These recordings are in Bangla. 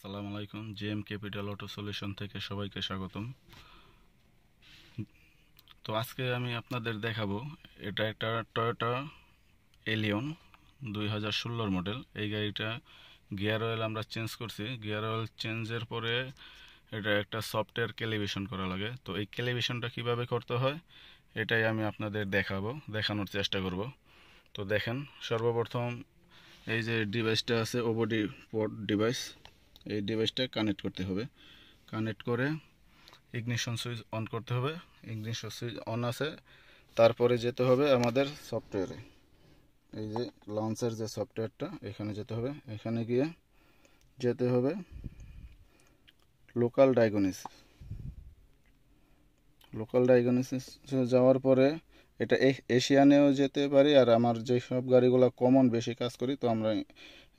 আসসালামু আলাইকুম। জিএম ক্যাপিটাল অটো সলিউশন থেকে সবাইকে স্বাগতম। তো আজকে আমি আপনাদের দেখাবো, এটা একটা টয়োটা এলিয়ন 2016 মডেল। এই গাড়িটা গিয়ার অয়েল আমরা চেঞ্জ করছি। গিয়ার অয়েল চেঞ্জের পরে এটা একটা সফটওয়্যার ক্যালিব্রেশন করা লাগে। তো এই ক্যালিব্রেশনটা কিভাবে করতে হয় এটাই আমি আপনাদের দেখানোর চেষ্টা করব। তো দেখেন, সর্বপ্রথম এই যে ডিভাইসটা আছে, ওবডি পোর্ট ডিভাইস, এই ডিভাইসটা কানেক্ট করতে হবে। কানেক্ট করে ইগনিশন সুইচ অন করতে হবে। ইগনিশন সুইচ অন আছে, তারপরে যেতে হবে আমাদের সফটওয়্যারে। এই যে লঞ্চের যে সফটওয়্যারটা, এখানে যেতে হবে। এখানে গিয়ে যেতে হবে লোকাল ডায়াগনোসিস যাওয়ার পরে এটা এশিয়ানেও যেতে পারি, আর আমার যে সব গাড়িগুলো কমন বেশি কাজ করি, তো আমরা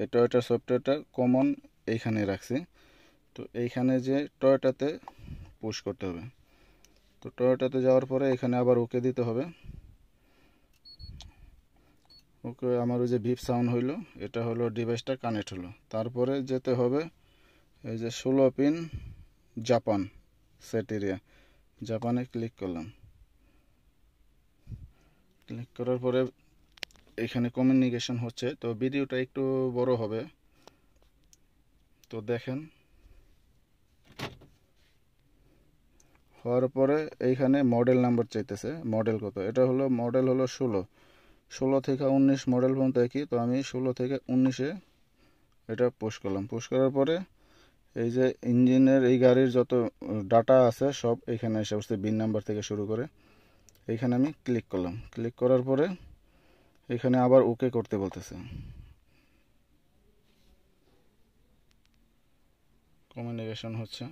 এই টয়োটা সফটওয়্যারটা কমন এইখানে রাখছি। তো এইখানে যে টয়োটাতে পুশ করতে হবে। তো টয়োটাতে যাওয়ার পরে এখানে আবার ওকে দিতে হবে। ওকে, আমার ওই যে বিপ সাউন্ড হইলো, এটা হলো ডিভাইসটা কানেক্ট হলো। তারপরে যেতে হবে এই যে 16 পিন জাপান সেট এরিয়া, জাপানে ক্লিক করলাম। ক্লিক করার পরে এখানে কমিউনিকেশন হচ্ছে। তো ভিডিওটা একটু বড় হবে, তো দেখেন। হওয়ার পরে এইখানে মডেল নাম্বার চাইতেছে। মডেল কত? এটা হলো মডেল হলো 16 থেকে 19 মডেল পর্যন্ত একই। তো আমি 16 থেকে 19-এ এটা পুশ করলাম। পুশ করার পরে এই যে ইঞ্জিনের, এই গাড়ির যত ডাটা আছে সব এখানে এসে বসছে, বিন নাম্বার থেকে শুরু করে। এইখানে আমি ক্লিক করলাম। ক্লিক করার পরে এখানে আবার ওকে করতে বলতেছে। কমিউনিকেশন হচ্ছে।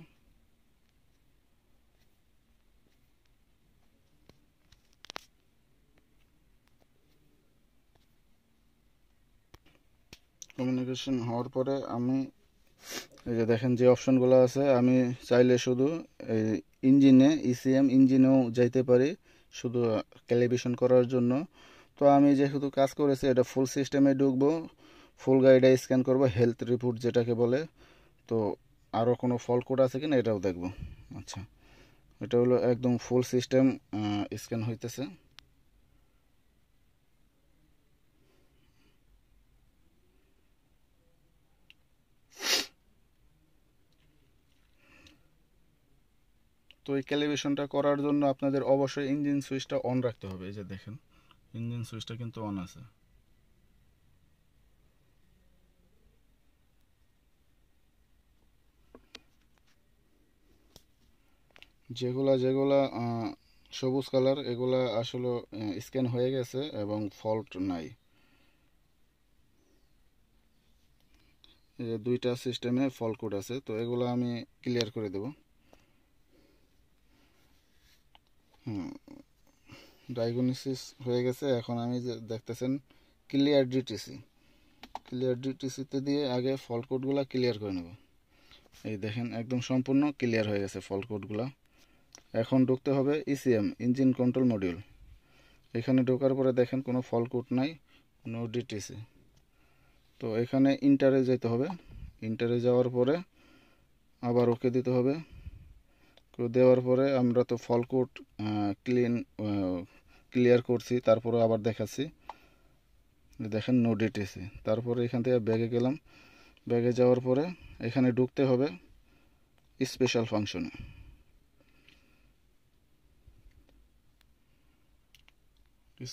কমিউনিকেশন হওয়ার পরে আমি এই যে দেখেন যে অপশনগুলো আছে, আমি চাইলে শুধু এই ইঞ্জিনে, ইসিএম ইঞ্জিনেও যাইতে পারি শুধু ক্যালিব্রেশন করার জন্য। তো আমি যেহেতু কাজ করেছি, এটা ফুল সিস্টেমে ঢুকবো, ফুল গাড়িটা স্ক্যান করব, হেলথ রিপোর্ট যেটাকে বলে। তো আরও কোনো ফল্ট কোড আছে কিনা এটাও দেখব। আচ্ছা, এটা হলো একদম ফুল সিস্টেম স্ক্যান হইতেছে। তো এই ক্যালিব্রেশনটা করার জন্য আপনাদের অবশ্যই ইঞ্জিন সুইচটা অন রাখতে হবে। এই যে দেখেন, ইঞ্জিন সুইচটা কিন্তু অন আছে। যেগুলা যেগুলা সবুজ কালার, এগুলা আসলে স্ক্যান হয়ে গেছে এবং ফল্ট নাই। এই যে দুইটা সিস্টেমে ফল্ট কোড আছে, তো এগুলো আমি ক্লিয়ার করে দেব। ডায়াগনোসিস হয়ে গেছে। এখন আমি যে দেখতেছেন ক্লিয়ার ডিটিসিতে দিয়ে আগে ফল্ট কোডগুলো ক্লিয়ার করে নেব। এই দেখেন, একদম সম্পূর্ণ ক্লিয়ার হয়ে গেছে ফল্ট কোডগুলো। এখন ঢুকতে হবে ইসিএম, ইঞ্জিন কন্ট্রোল মডিউল। এখানে ঢোকার পরে দেখেন কোনো ফল্ট কোড নাই, নো ডিটিসি। তো এখানে ইন্টারে যেতে হবে। ইন্টারে যাওয়ার পরে আবার ওকে দিতে হবে। দেওয়ার পরে আমরা তো ফল্ট কোড ক্লিয়ার করছি, তারপরে আবার দেখাচ্ছি। দেখেন নো ডিটিসি। তারপরে এখান থেকে ব্যাগে গেলাম। ব্যাগে যাওয়ার পরে এখানে ঢুকতে হবে স্পেশাল ফাংশনে।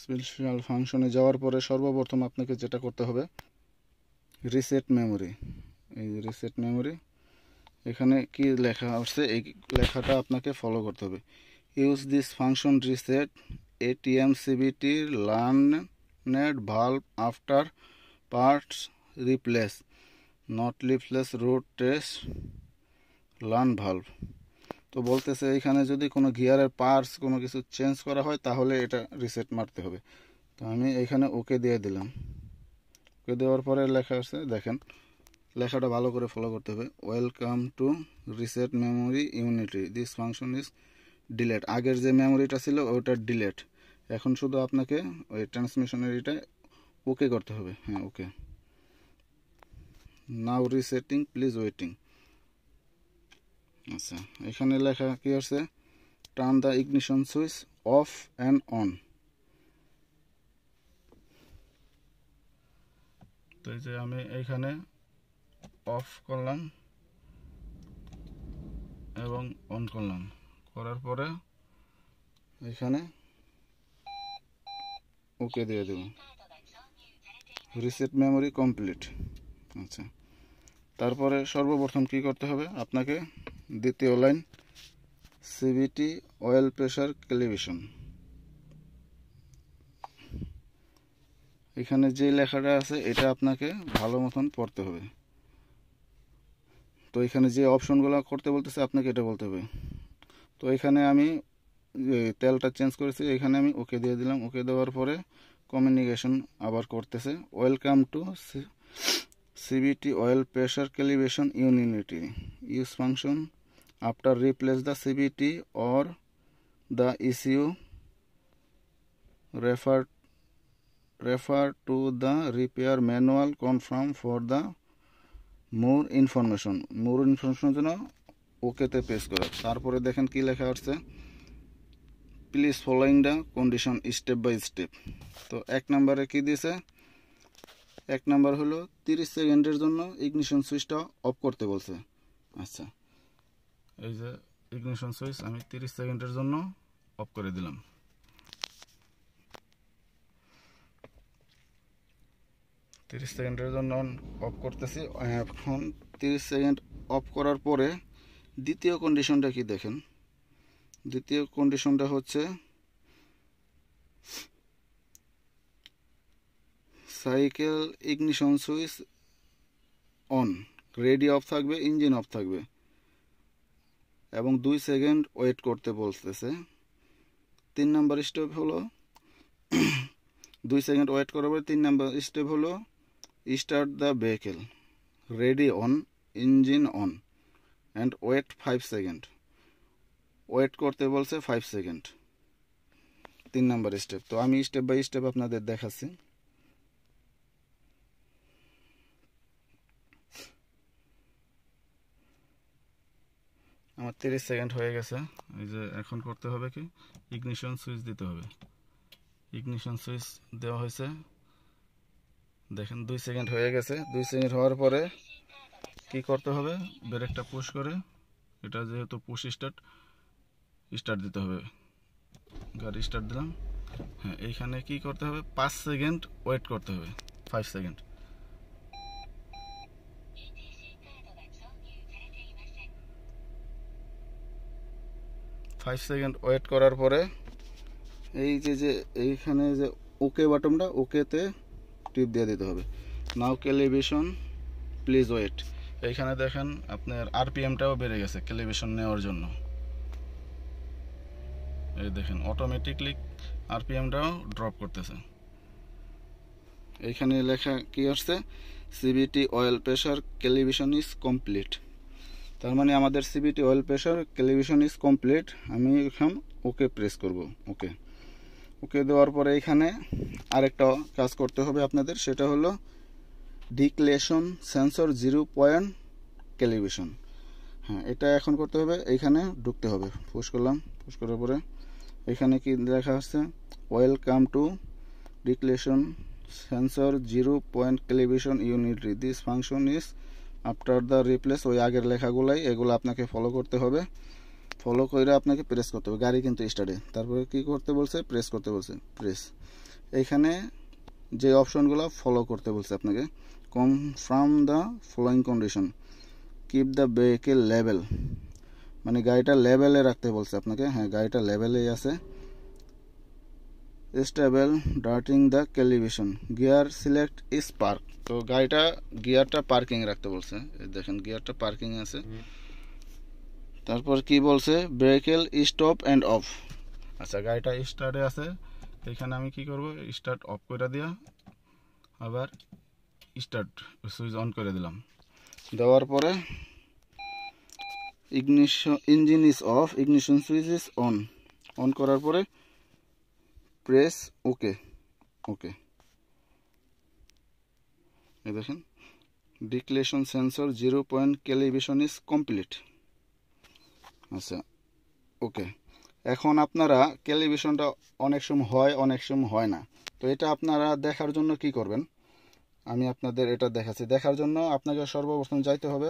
স্পেশাল ফাংশনে যাওয়ার পরে সর্বপ্রথম আপনাকে যেটা করতে হবে, রিসেট মেমোরি। এই রিসেট মেমোরি, এখানে কি লেখা আসছে এই লেখাটা আপনাকে ফলো করতে হবে। Use this function reset ATM CBT learned valve after parts replace, not replace root test learn valve. তো বলতেছে এখানে যদি কোনো গিয়ারের পার্টস কোনো কিছু চেঞ্জ করা হয় তাহলে এটা রিসেট মারতে হবে। তো আমি এখানে ওকে দিয়ে দিলাম। ওকে দেওয়ার পরে লেখা আছে, দেখেন লেখাটা ভালো করে ফলো করতে হবে। Welcome to reset memory unity, this function is delete. আগের যে মেমোরিটা ছিল ওটা ডিলেট। এখন শুধু আপনাকে ওই ট্রান্সমিশনের এটা ওকে করতে হবে। হ্যাঁ, ওকে। নাও রিসেটিং, প্লিজ ওয়েটিং। আচ্ছা, এখানে লেখা কি আছে, turn the ignition switch off and on. তো এই যে আমি এইখানে অফ করলাম এবং অন করলাম, করার পরে এখানে ওকে দিয়ে দেব। Reset memory complete. আচ্ছা, তারপরে সর্বপ্রথম কি করতে হবে আপনাকে, দ্বিতীয় line CBT oil pressure calibration, এখানে যে লেখাটা আছে এটা আপনাকে ভালো মতন পড়তে হবে। তো এখানে যে অপশনগুলো করতে বলতেছে আপনাকে এটা বলতে হবে। তো এখানে আমি তেলটা চেঞ্জ করেছি, এখানে আমি ওকে দিয়ে দিলাম। ওকে দেওয়ার পরে কমিউনিকেশন আবার করতেছে, welcome to CBT oil pressure calibration unity, use function after replace the CBT or the ECU, refer to the repair manual, confirm for the more information জন্য ওকেতে প্রেস করা। তারপরে দেখেন কি লেখা আসছে, please following the condition step by step. তো এক নম্বরে কি দিয়েছে, এক নাম্বার হলো 30 সেকেন্ডের জন্য ইগনিশন সুইচটা অফ করতে বলছে। আচ্ছা, এই যে ইগনিশন সুইচ আমি 30 সেকেন্ডের জন্য অফ করে দিলাম। তিরিশ সেকেন্ডের জন্য অফ করতেছি। এখন 30 সেকেন্ড অফ করার পরে দ্বিতীয় কন্ডিশনটা কি দেখেন, দ্বিতীয় কন্ডিশনটা হচ্ছে cycle ignition switch on, ready of থাকবে, ইঞ্জিন অফ থাকবে এবং 2 সেকেন্ড ওয়েট করতে বলতেছে। 3 নাম্বার স্টেপ হলো 2 সেকেন্ড ওয়েট করার পরে 3 নাম্বার স্টেপ হলো start the vehicle, ready on, engine on and wait 5 second. Wait করতে বলছে 5 সেকেন্ড, 3 নাম্বার স্টেপ। তো আমি স্টেপ বাই স্টেপ আপনাদের দেখাচ্ছি। আমার 30 সেকেন্ড হয়ে গেছে। এই যে এখন করতে হবে কি, ইগনিশন সুইচ দিতে হবে। ইগনিশন সুইচ দেওয়া হয়েছে, দেখেন 2 সেকেন্ড হয়ে গেছে। 2 সেকেন্ড হওয়ার পরে কি করতে হবে, ব্রেকটা পুশ করে, এটা যেহেতু পুশ স্টার্ট দিতে হবে। গাড়ি স্টার্ট দিলাম। হ্যাঁ, এইখানে কি করতে হবে, 5 সেকেন্ড ওয়েট করতে হবে, 5 সেকেন্ড। 5 সেকেন্ড ওয়েট করার পরে এই যে এইখানে যে ওকে বাটনটা, ওকেতে টিপ দিয়ে দিতে হবে। নাও ক্যালিব্রেশন প্লিজ ওয়েট। এইখানে দেখেন আপনার আরপিএমটাও বেড়ে গেছে ক্যালিব্রেশন নেওয়ার জন্য। এই দেখেন অটোমেটিকলি আরপিএমটাও ড্রপ করতেছে। এইখানে লেখা কি আসছে, CBT oil pressure calibration is complete. তার মানে আমাদের CBT oil pressure calibration is complete. আমি এখন ওকে প্রেস করব। ওকে, ওকে দেওয়ার পরে এখানে আরেকটা কাজ করতে হবে আপনাদের, সেটা হলো ডিক্লেশন সেন্সর 0 পয়েন্ট ক্যালিব্রেশন। হ্যাঁ, এটা এখন করতে হবে, এইখানে ঢুকতে হবে। পুশ করলাম, পুশ করার পরে এখানে কি লেখা আছে, welcome to declaration sensor 0 point calibration unity, this function is after the replace. ওই আগের লেখাগুলাই, এগুলো আপনাকে ফলো করতে হবে। ফলো করে আপনাকে প্রেস করতে হবে, গাড়ি কিন্তু স্টার্টে। তারপরে কি করতে বলছে, প্রেস করতে বলছে, প্রেস। এইখানে যে অপশনগুলো ফলো করতে বলছে আপনাকে, confirm the following condition, keep the vehicle level, মানে গাড়িটা লেভেলে রাখতে বলছে আপনাকে। হ্যাঁ, গাড়িটা লেভেলেই আছে। Stable darting the calibration, gear select is park. তো গাড়িটা গিয়ারটা পার্কিং রাখতে বলছে, দেখেন গিয়ারটা পার্কিং আছে। তারপর কি বলছে, ভেহিকেল স্টপ অ্যান্ড অফ। আচ্ছা, গাড়িটা স্টার্টে আছে, এখানে আমি কি করব, স্টার্ট অফ করে দিয়া আবার স্টার্ট সুইচ অন করে দিলাম। দেওয়ার পরে engine is of, ignition switch is on. On করার পরে প্রেস ওকে। ওকে, এই দেখেন declaration sensor 0 point calibration is complete. আচ্ছা, ওকে। এখন আপনারা ক্যালিব্রেশনটা অনেক সময় হয়, অনেক সময় হয় না। তো এটা আপনারা দেখার জন্য কি করবেন, আমি আপনাদের এটা দেখাচ্ছি। দেখার জন্য আপনাকে সর্বপ্রথম যাইতে হবে,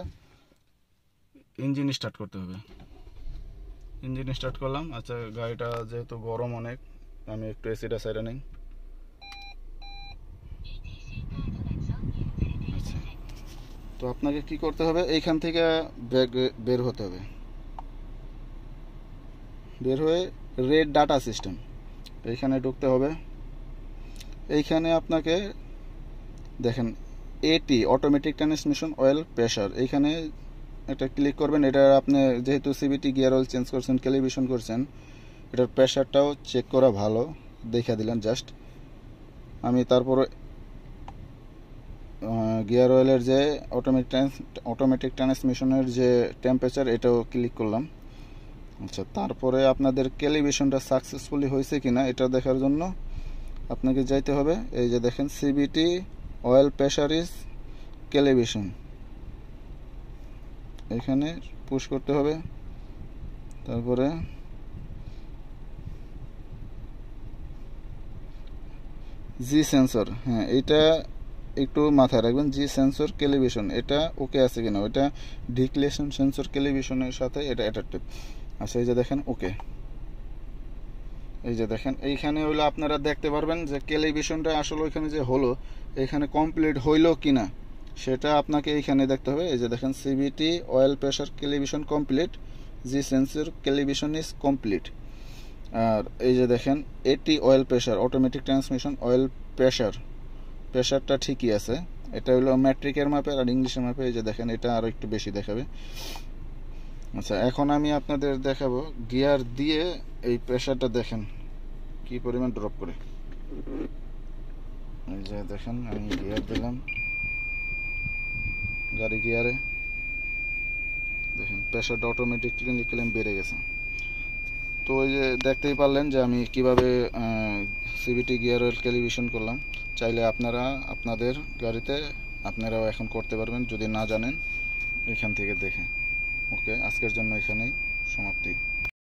ইঞ্জিন স্টার্ট করতে হবে। ইঞ্জিন স্টার্ট করলাম। আচ্ছা, গাড়িটা যেহেতু গরম অনেক, আমি একটু এসিটা সাইডে নেই। আচ্ছা, তো আপনাকে কি করতে হবে, এইখান থেকে বের হতে হবে। বের হয়ে রেড ডাটা সিস্টেম এইখানে ঢুকতে হবে। এইখানে আপনাকে দেখেন এটি অটোমেটিক ট্রান্সমিশন অয়েল প্রেশার, এইখানে এটা ক্লিক করবেন। এটা আপনি যেহেতু সিবিটি গিয়ার অয়েল চেঞ্জ করছেন, ক্যালিব্রেশন করছেন, এটার প্রেশারটাও চেক করা ভালো, দেখা দিলেন জাস্ট। আমি তারপরে গিয়ার অয়েলের যে অটোমেটিক ট্রান্সমিশনের যে টেম্পারেচার, এটাও ক্লিক করলাম। আচ্ছা, তারপরে আপনাদের ক্যালিব্রেশনটা সাকসেসফুলি হয়েছে কিনা এটা দেখার জন্য আপনাকে যাইতে হবে। এই যে দেখেন CVT oil pressure is calibration, এখানে পুশ করতে হবে। তারপরে জি সেন্সর, হ্যাঁ এটা একটু মাথায় রাখবেন। জি সেন্সর ক্যালিব্রেশন এটা ওকে আছে কিনা, ওইটা ডিক্লেশন সেন্সর ক্যালিব্রেশনের সাথে এটা অ্যাডাপ্টিভ। আচ্ছা, এই যে দেখেন ওকে। এই যে দেখেন এইখানে হইলো আপনারা দেখতে পারবেন যে ক্যালিব্রেশনটা আসলে ওইখানে যে হলো, এখানে কমপ্লিট হইলো কিনা সেটা আপনাকে এইখানে দেখতে হবে। এই যে দেখেন CVT oil pressure calibration complete, G sensor calibration is complete. আর এই যে দেখেন এটি oil pressure automatic transmission oil প্রেশারটা ঠিকই আছে। এটা হলো ম্যাট্রিকের মাপে আর ইংলিশের মাপে। এই যে দেখেন এটা আরও একটু বেশি দেখাবে। আচ্ছা, এখন আমি আপনাদের দেখাবো গিয়ার দিয়ে এই প্রেশারটা দেখেন কি পরিমাণ ড্রপ করে। এই যে দেখেন আমি গিয়ার দিলাম, গাড়ি গিয়ারে দেখেন প্রেশারটা অটোমেটিক্যালি বেড়ে গেছে। তো ওই যে দেখতেই পারলেন যে আমি কিভাবে সিবিটি গিয়ার অয়েল ক্যালিব্রেশন করলাম। চাইলে আপনারা আপনাদের গাড়িতে আপনারাও এখন করতে পারবেন যদি না জানেন, এখান থেকে দেখে। ওকে, আজকের জন্য এখানেই সমাপ্তি।